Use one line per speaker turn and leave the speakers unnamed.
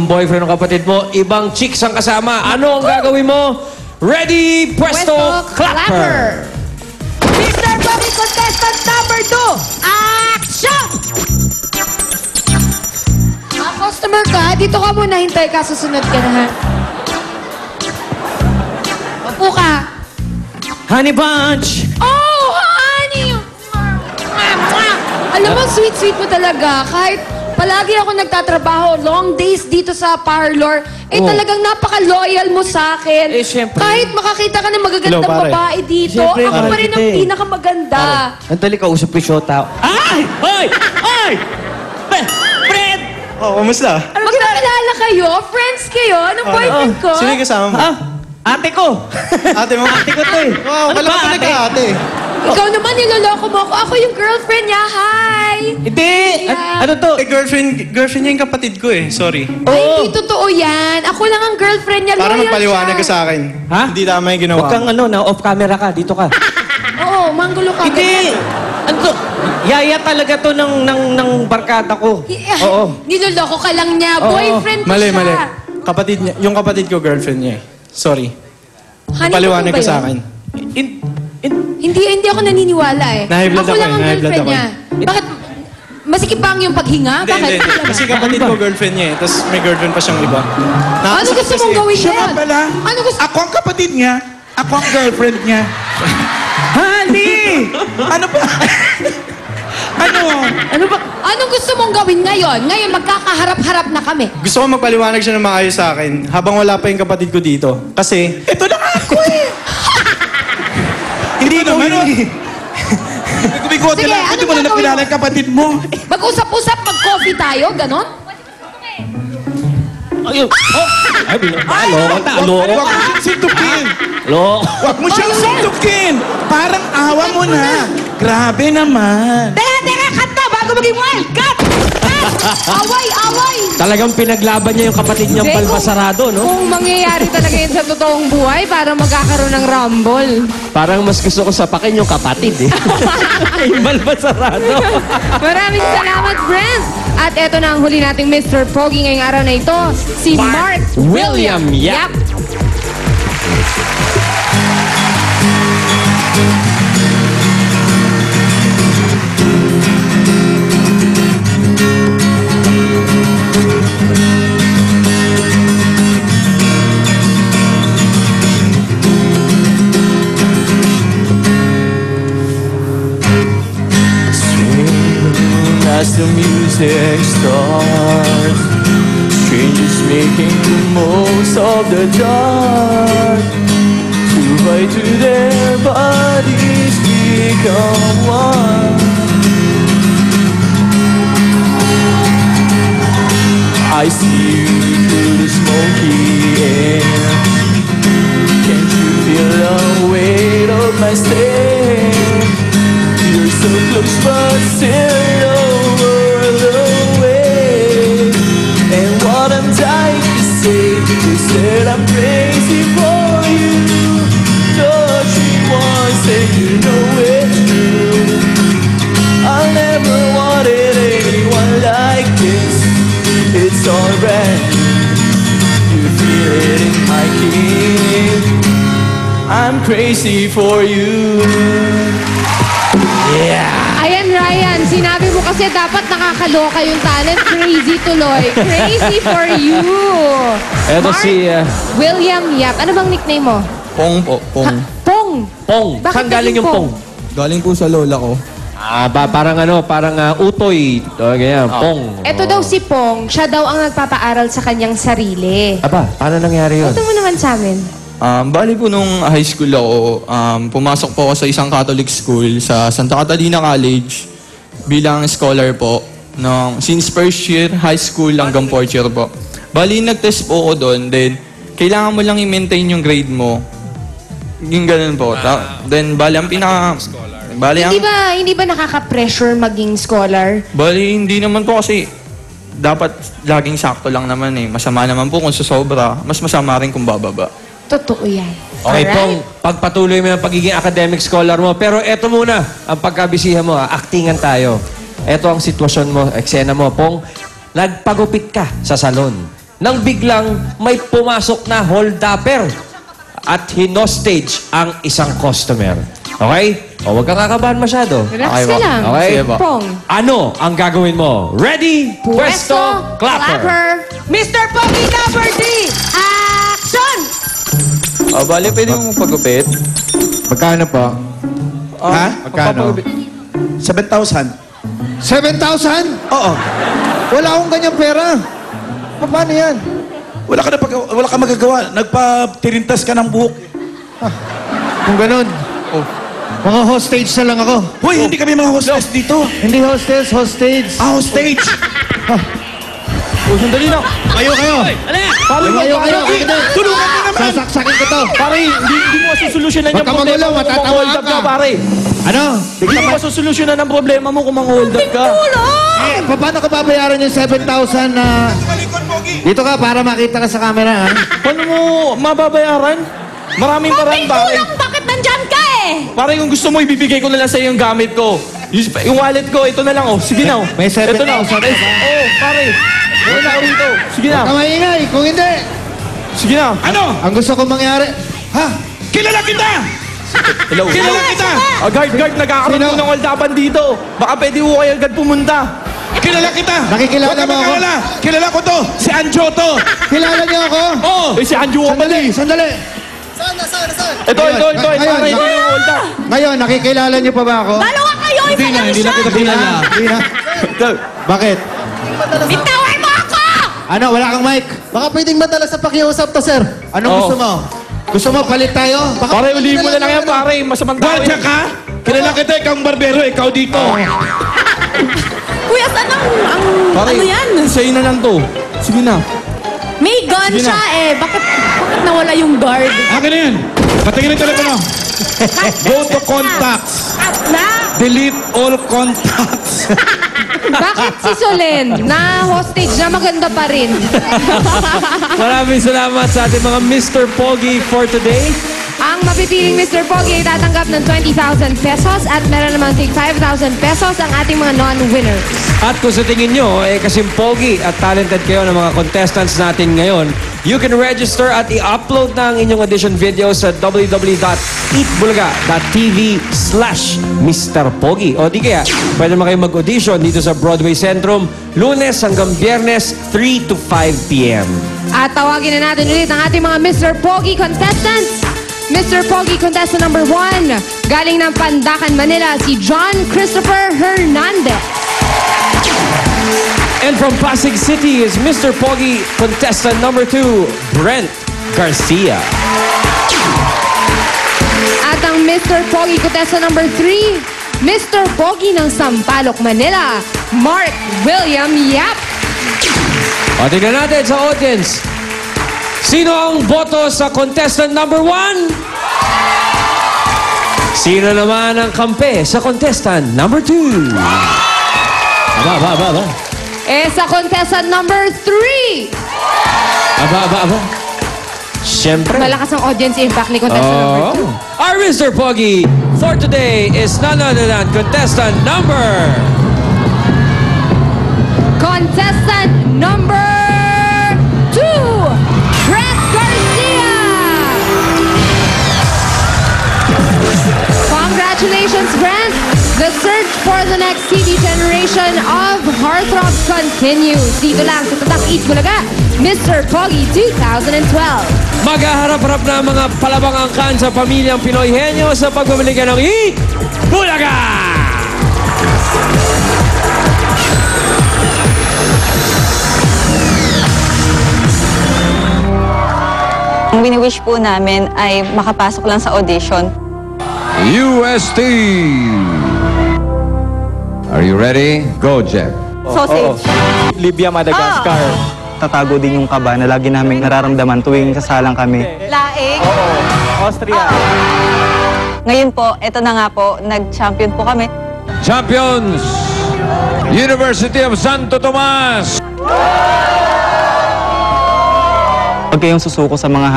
boyfriend ng kapatid mo, ibang chicks ang kasama. Ano ang gagawin mo? Ready, presto, clapper!
Mr. Bobby, contestant number 2, action! Customer ka, dito ka muna, hintay ka, susunod ka na ha. Upo ka.
Honey Bunch!
Oh, honey! Alam mo, sweet-sweet mo talaga. Kahit palagi ako nagtatrabaho, long days dito sa parlor, talagang napaka-loyal mo sa akin.
Siyempre.
Kahit makakita ka ng magagandang babae dito,
Siyempre,
ako pa rin ang pinakamaganda.
Nandali ka, usap ko yung shota.
Ay! Ay! Ay! Fred!
Oh, kamusta?
Magkakilala kayo? Friends kayo? Anong boyfriend ko?
Sino yung kasama mo?
Ate ko!
Ate mo?
Ate ko to eh.
Wow,
Ano
wala
ba,
ka
ate?
nagka-ate.
Ikaw naman, niloloko mo ako. Ako yung girlfriend niya. Hi!
Hindi!
Yeah.
Ano to?
Eh, girlfriend niya yung kapatid ko eh. Sorry.
Ay, hindi totoo yan. Ako lang ang girlfriend niya.
Para
Loyal
magpaliwanag ka
siya.
sa akin.
Ha?
Hindi tama yung ginawa.
Huwag kang off camera ka, dito ka.
Oo, manggulo ka.
Hindi! Ano to? Yaya talaga to ng barkada ko. Oo.
Niloloko ka lang niya. Boyfriend ko
Mali,
siya.
mali. Kapatid niya, yung kapatid ko, girlfriend niya eh. Sorry.
Honey,
Paliwanag
totoo
ka
ba
sa
yun?
akin.
Hindi ako naniniwala eh.
Nahiblad
ako
ako
lang
eh,
ang
nahiblad
girlfriend
ako
niya. Bakit? Masikipang yung paghinga?
Hindi,
Bakit?
hindi. Kasi kapatid ko, girlfriend niya eh. Tapos may girlfriend pa siyang iba.
Ano gusto mong gawin
Siya
niya?
nga pala.
Ano gusto?
Ako ang kapatid niya. Ako ang girlfriend niya. Honey! Ano ba?
Ano ba? Anong gusto mong gawin ngayon? Ngayon, magkakaharap-harap na kami.
Gusto ko magpaliwanag siya ng maayos sa akin habang wala pa yung kapatid ko dito. Kasi,
Ito lang ako eh. Hindi naman. Bigote
Sige,
lang. Hindi
anong
mo na
gagawin
nakilala
mo?
yung kapatid mo.
Mag-usap-usap, mag-coffee tayo, ganon?
Ayun. Oh! Ay, talo.
Huwag mo siyang sintukin.
Lo.
Huwag mo siyang sintukin. Parang awa mo na. Grabe naman.
Teka, kanta bago maging wild. Cut! Away!
Talagang pinaglaban niya yung kapatid niyang
Hindi,
palmasarado, no?
Kung mangyayari talaga yun sa totoong buhay, para magkakaroon ng rumble.
Parang mas gusto ko sapakin yung kapatid, eh. Yung palmasarado.
Maraming salamat, friends! At eto na ang huli nating Mr. Pogi ngayong araw na ito, si Mark
William Yap.
As the music starts, strangers making the most of the dark. Two by two their bodies become one. I see you through the smoky air. Can't you feel the weight of my stare? You're so close but still over the way. And what I'm trying to say is that I'm crazy for you. Touch me once and you know it's true. I never wanted anyone like this. It's alright, you feel it in my kiss. I'm crazy for you.
Ayan, Ryan, sinabi mo kasi dapat nakakaloka yung talent. Crazy tuloy. Crazy for you.
Eto
Mark
si
William Yap. Ano bang nickname mo?
Pong po, Pong.
Pong.
Pong.
Bakit
Saan galing
naging
yung Pong?
Galing po sa lola ko.
Parang utoy. Ganyan, Pong.
Ito daw si Pong, siya daw ang nagpapaaral sa kanyang sarili.
Aba, paano nangyari yun?
Ito mo naman sa amin.
Bali po nung high school ako, pumasok po ako sa isang Catholic school sa Santa Catalina College bilang scholar po since first year high school hanggang fourth year po. Bali, nag-test po ako doon, then kailangan mo lang i-maintain yung grade mo. Yung ganun po. Then, bali, ang pinaka... Bali,
Hindi ba nakaka-pressure maging scholar?
Bali, hindi naman po kasi dapat laging sakto lang naman eh. Masama naman po kung susobra. Mas masama rin kung bababa.
Totoo yan.
Okay,
Alright?
Pong, pagpatuloy mo yung pagiging academic scholar mo. Pero eto muna, ang pagkabisihan mo, actingan tayo. Eto ang sitwasyon mo, eksena mo, Pong. Nagpagupit ka sa salon. nang biglang may pumasok na hold-upper at hinostage ang isang customer. Okay? O, huwag kang kakabahan masyado.
Relax ka lang.
Okay?
Sige po.
Pong.
Ano ang gagawin mo? Ready, pwesto, clapper.
Mr. Pogi number 3, action!
Bali, pwede mong pagupit.
Magkano po? Ha? Magkano?
7,000.
7,000?
Oo.
Wala akong ganyang pera. Paano yan?
Wala ka magagawa. Nagpa-tirintas ka ng buhok.
Kung ganun. Mga hostage na lang ako.
Hoy, hindi kami mga hostess dito.
Hindi hostess, hostage.
Hostage.
Sandali na.
Kayo. Kayo.
Tulungan mo naman.
Sasaksakin ko to.
Pare, hindi mo masusolusyonan
Huwag
yung
ka
problema
magulo,
mo kung
matatawa
mang-hold up
ka.
ka, pare.
Ano?
Hindi mo masusolusyonan ang problema mo kung mang-hold up ka.
Paano ko babayaran yung 7,000 na... Dito ka para makita ka sa camera, ha?
Paano mo mababayaran? Maraming paraan, pare.
Bakit nandyan ka eh?
Pare, kung gusto mo, ibibigay ko na lang sa'yo yung gamit ko. Yung wallet ko, ito na lang, oh. Sige na, oh.
May 7,000
Ito na, oh.
ka ba?
Oh, pare. Wala ako rito. Sige na.
Kamaingay, kung hindi.
Sige na.
Ano?
Ang gusto kong mangyari... Ha?
Kilala kita!
Hello.
Kilala kita!
Guard, nagkakaroon
Sino?
ko ng holdapan dito. Baka pwede ko kayo agad pumunta.
Kilala kita!
Nakikilala
Huwag ka
mo ako?
magkawala. Kilala ko to! Si Anjo to!
Kilala niyo ako?
Oo!
Eh, si Anjo ka pala eh.
Sandali.
Ito,
Ngayon,
para ito yung hold up.
Ngayon, nakikilala niyo pa ba ako?
Dalawa kayo, isa lang siya!
Hindi na. Bakit?
Bitawan mo ako!
Ano, wala kang mic?
Baka pwedeng madala sa pakiusap to, sir.
Anong gusto mo? Gusto mo palit tayo?
Pare, ulihin mo na lang yan, pare. Masamang tao
Gwardiya
yan.
ka? Kilala kita, ikaw ang barbero, ikaw dito.
Kuya, saan ang
Pare,
ano yan?
sa'yo na lang to. Sige na.
May gun
Sige na.
siya eh. Bakit nawala yung guard?
Akin na yan. Patingin ang telepono. Go to contacts.
Cut na!
Delete all contacts.
Bakit si Solen na hostage na maganda pa rin?
Maraming salamat sa ating mga Mr. Pogi for today.
Ang mapipiling Mr. Pogi ay tatanggap ng 20,000 pesos at meron naman tig 5,000 pesos ang ating mga non-winners.
At kung sa tingin nyo, kasing pogi at talented kayo ng mga contestants natin ngayon, you can register at i-upload na ang inyong audition video sa www.eatbulaga.tv/Mr. Pogi. O di kaya, pwede naman kayo mag-audition dito sa Broadway Centrum, Lunes hanggang Biyernes, 3 to 5 p.m.
At tawagin na natin ulit ang ating mga Mr. Pogi contestants. Mr. Pogi contestant number 1, galing ng Pandacan, Manila, si John Christopher Hernandez.
And from Pasig City is Mr. Pogi contestant number 2, Brent Garcia.
At ang Mr. Pogi contestant number 3, Mr. Pogi ng Sampaloc, Manila, Mark William Yap.
O tingnan natin sa audience. Sino ang boto sa contestant number 1? Sino naman ang kampe sa contestant number 2? Aba.
Sa contestant number 3,
Aba. Siyempre.
malakas ang audience impact ni contestant number 2.
Our Mr. Pogi for today is none other than contestant number...
Contestant number 2, Brent Garcia. Congratulations, Brent. The search for the next TV generation of heartthrobs continues. Dito lang sa Tatak Eat Bulaga, Mr. Pogi 2012.
Maghaharap-harap na mga palabang angkan sa pamilyang Pinoy Henyo sa pagbabalikan ng Eat Bulaga!
Ang wini-wish po namin ay makapasok lang sa audition.
UST. Are you ready? Go, Jack.
Sausage.
Libya, Madagascar. Tatago din yung kaba na lagi namin nararamdaman tuwing kasalang kami.
Laing.
Austria.
Ngayon po, eto na nga po, nag-champion po kami.
Champions, University of Santo Tomas.
Huwag kayong susuko sa mga